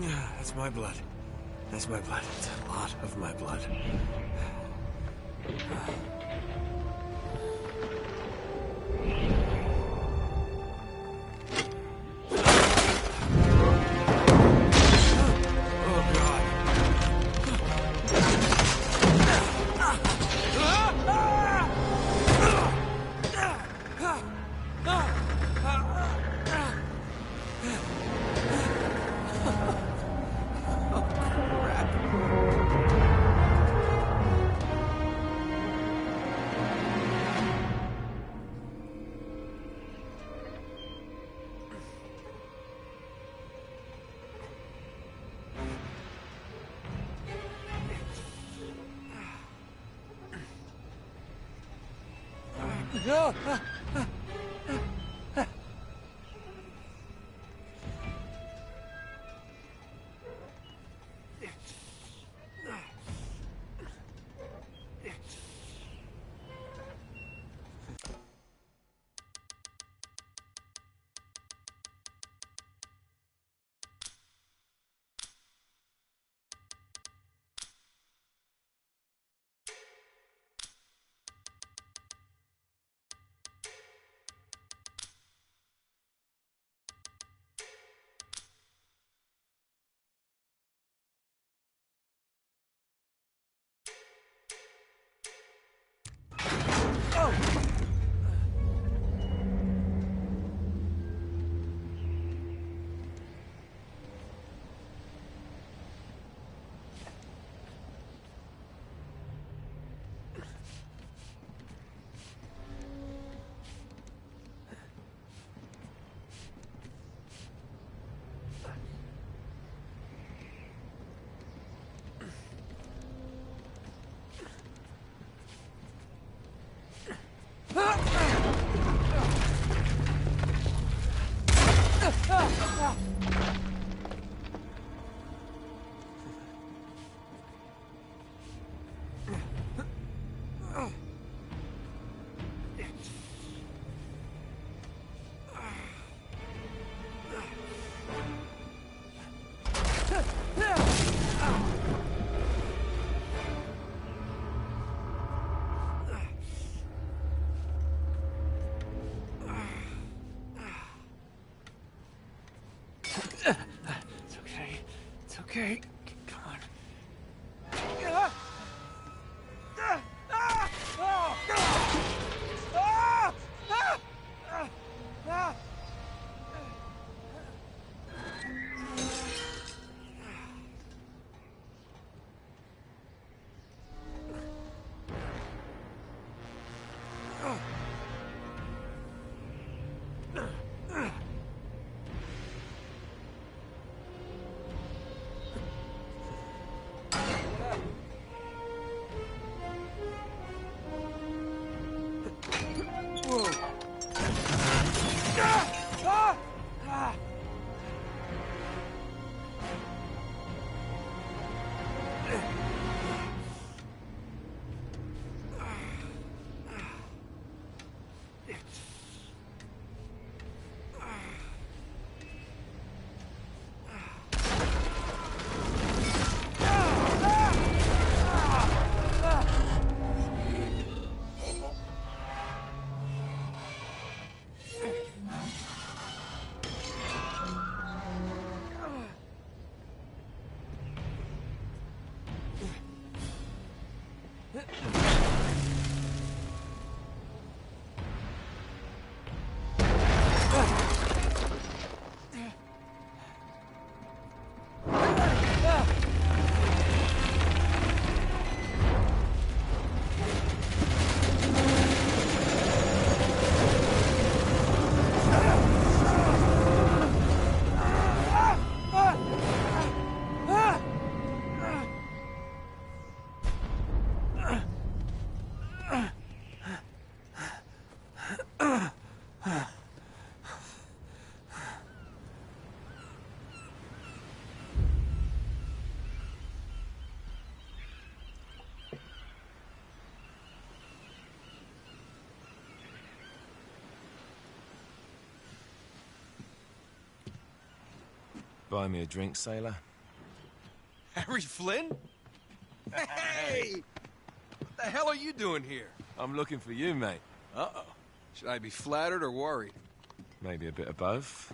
That's my blood. That's my blood. It's a lot of my blood. Okay, come on. Buy me a drink, sailor? Harry Flynn? Hey! What the hell are you doing here? I'm looking for you, mate. Uh-oh. Should I be flattered or worried? Maybe a bit of both.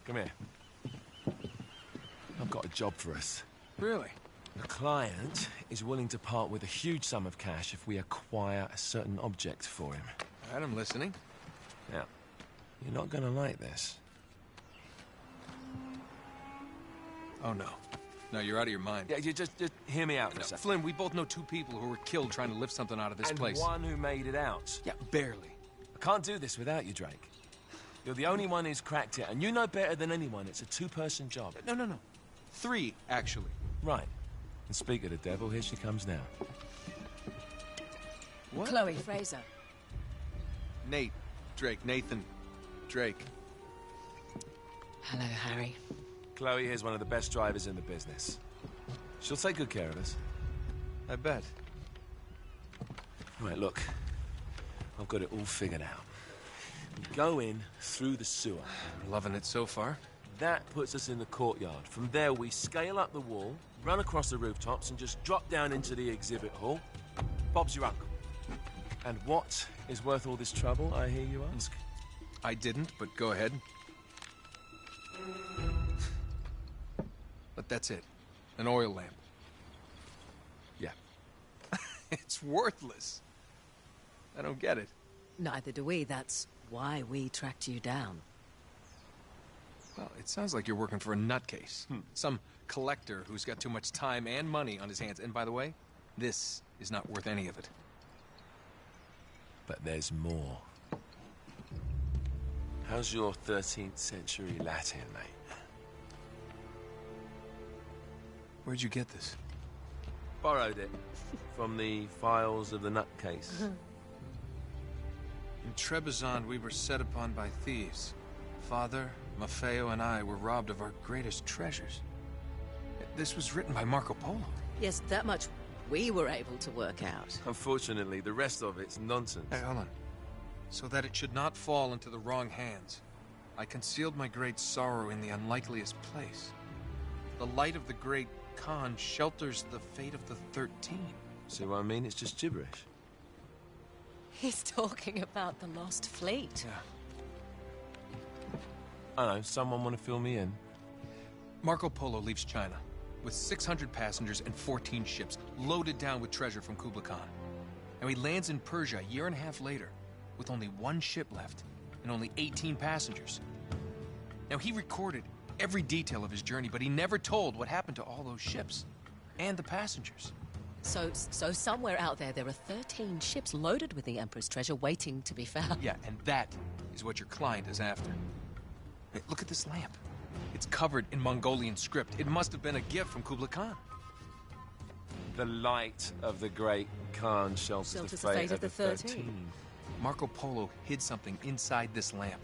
Come here. I've got a job for us. Really? The client is willing to part with a huge sum of cash if we acquire a certain object for him. All right, I'm listening. Now, you're not gonna like this. Oh, no. No, you're out of your mind. Yeah, you just hear me out for a second. Flynn, we both know two people who were killed trying to lift something out of this place. And one who made it out. Yeah, barely. I can't do this without you, Drake. You're the only one who's cracked it, and you know better than anyone it's a two-person job. No. 3, actually. Right. And speak of the devil, here she comes now. What? Chloe Fraser. Nate. Drake. Nathan. Drake. Hello, Harry. Chloe here's one of the best drivers in the business. She'll take good care of us. I bet. Right, look. I've got it all figured out. We go in through the sewer. I'm loving it so far. That puts us in the courtyard. From there, we scale up the wall, run across the rooftops, and just drop down into the exhibit hall. Bob's your uncle. And what is worth all this trouble, I hear you ask? I didn't, but go ahead. But that's it. An oil lamp. Yeah. It's worthless. I don't get it. Neither do we. That's why we tracked you down. Well, it sounds like you're working for a nutcase. Some collector who's got too much time and money on his hands. And by the way, this is not worth any of it. But there's more. How's your 13th century Latin, mate? Where'd you get this? Borrowed it from the files of the nutcase. In Trebizond, we were set upon by thieves. Father, Maffeo, and I were robbed of our greatest treasures. This was written by Marco Polo. Yes, that much we were able to work out. Unfortunately, the rest of it's nonsense. Hey, hold on. So that it should not fall into the wrong hands, I concealed my great sorrow in the unlikeliest place. The light of the great Khan shelters the fate of the 13. See what I mean? It's just gibberish. He's talking about the lost fleet. Yeah. I know, someone want to fill me in? Marco Polo leaves China with 600 passengers and 14 ships, loaded down with treasure from Kublai Khan. And he lands in Persia a year and a half later, with only 1 ship left and only 18 passengers. Now, he recorded every detail of his journey, but he never told what happened to all those ships and the passengers. So somewhere out there are 13 ships loaded with the Emperor's treasure waiting to be found. Yeah, and that is what your client is after. Hey, look at this lamp. It's covered in Mongolian script. It must have been a gift from Kublai Khan. The light of the great Khan shelters the fate of the 13. Marco Polo hid something inside this lamp.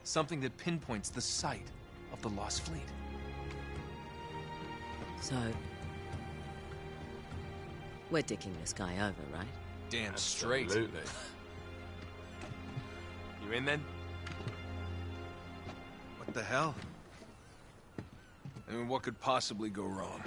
Something that pinpoints the site of the lost fleet. So, we're dicking this guy over, right? Damn straight. Absolutely. You in then? What the hell? I mean, what could possibly go wrong?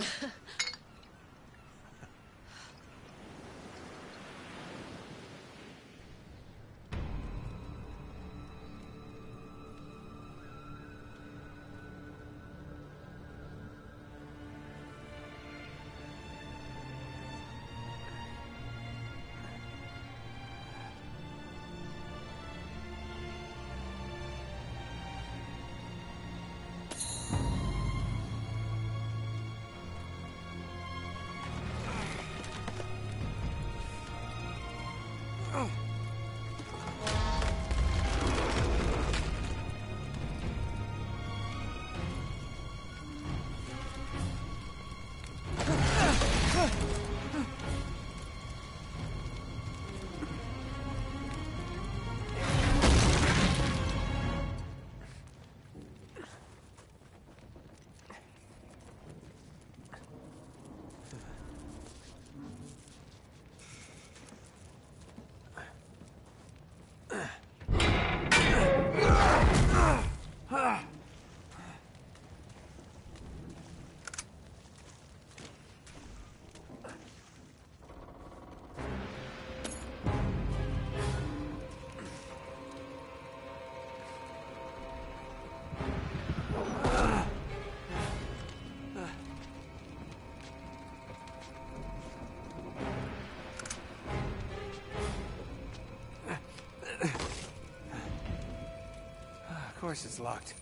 course it's locked.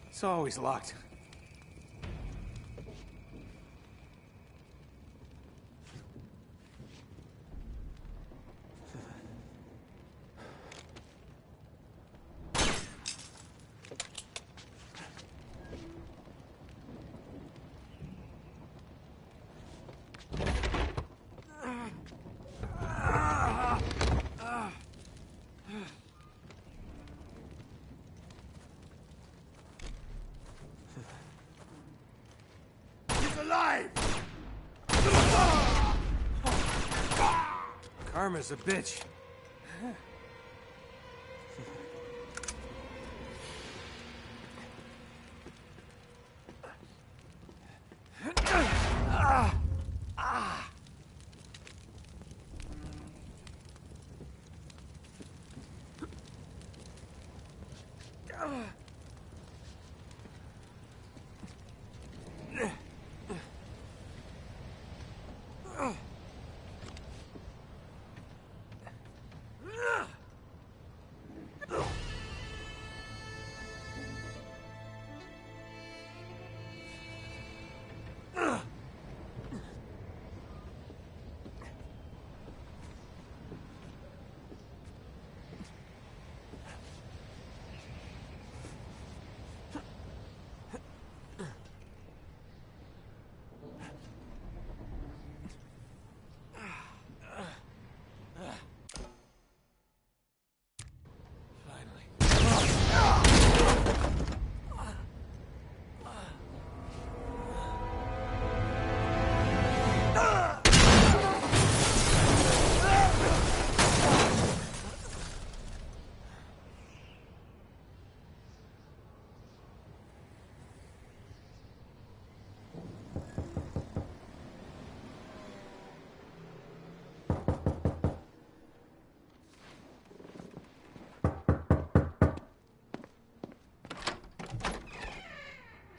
It's always locked. Karma's a bitch.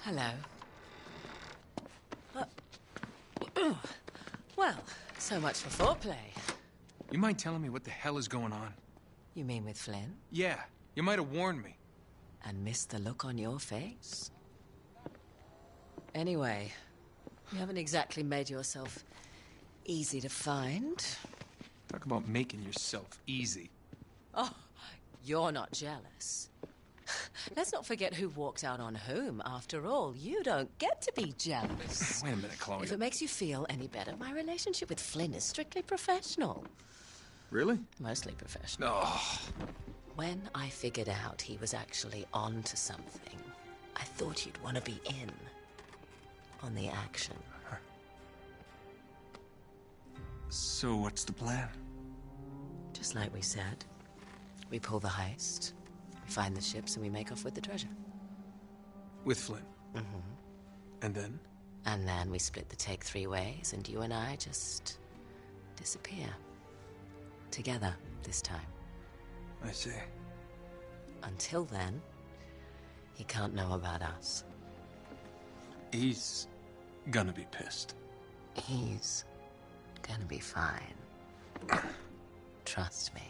Hello. Well, so much for foreplay. You mind telling me what the hell is going on? You mean with Flynn? Yeah, you might have warned me. And missed the look on your face? Anyway, you haven't exactly made yourself easy to find. Talk about making yourself easy. Oh, you're not jealous. Let's not forget who walked out on whom. After all, you don't get to be jealous. Wait a minute, Chloe. If it makes you feel any better, my relationship with Flynn is strictly professional. Really? Mostly professional. Oh. When I figured out he was actually on to something, I thought you'd want to be in on the action. So what's the plan? Just like we said, we pull the heist, we find the ships, and we make off with the treasure. With Flynn? Mm-hmm. And then? And then we split the take 3 ways, and you and I just disappear. Together, this time. I see. Until then, he can't know about us. He's gonna be pissed. He's gonna be fine. Trust me.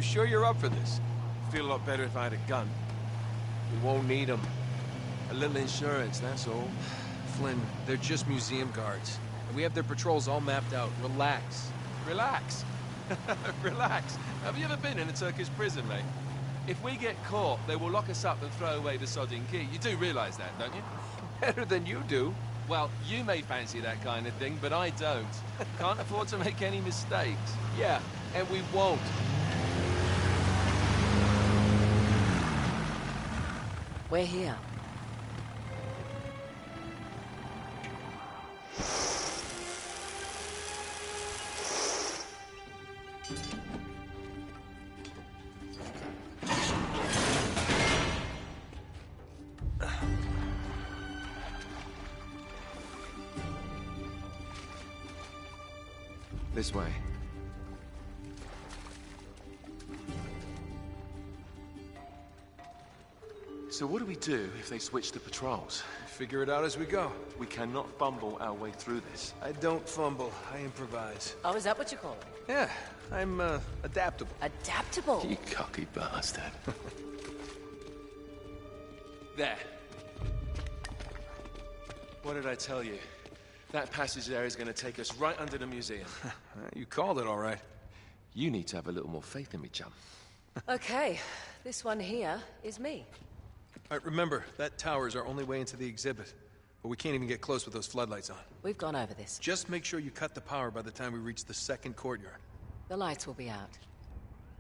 sure you're up for this? Feel a lot better if I had a gun. We won't need them. A little insurance, that's all. Flynn, they're just museum guards. And we have their patrols all mapped out. Relax. Relax. Relax. Have you ever been in a Turkish prison, mate? If we get caught, they will lock us up and throw away the sodding key. You do realise that, don't you? Better than you do. Well, you may fancy that kind of thing, but I don't. Can't afford to make any mistakes. Yeah, and we won't. We're here. This way. So what do we do if they switch the patrols? Figure it out as we go. We cannot fumble our way through this. I don't fumble, I improvise. Oh, is that what you call it? Yeah, I'm, adaptable. Adaptable. You cocky bastard. There. What did I tell you? That passage there is going to take us right under the museum. You called it all right. You need to have a little more faith in me, chum. Okay, this one here is me. All right, remember, that tower is our only way into the exhibit. But we can't even get close with those floodlights on. We've gone over this. Just make sure you cut the power by the time we reach the second courtyard. The lights will be out.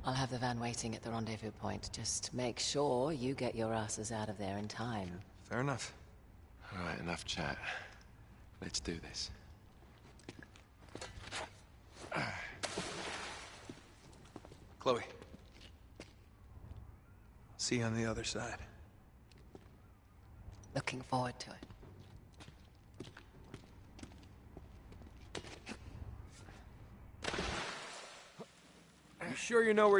I'll have the van waiting at the rendezvous point. Just make sure you get your asses out of there in time. Fair enough. All right, enough chat. Let's do this. Chloe. See you on the other side. Looking forward to it. You sure you know where...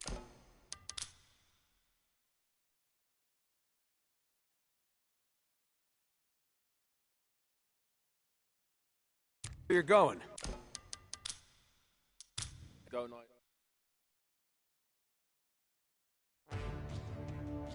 you're going? Go night.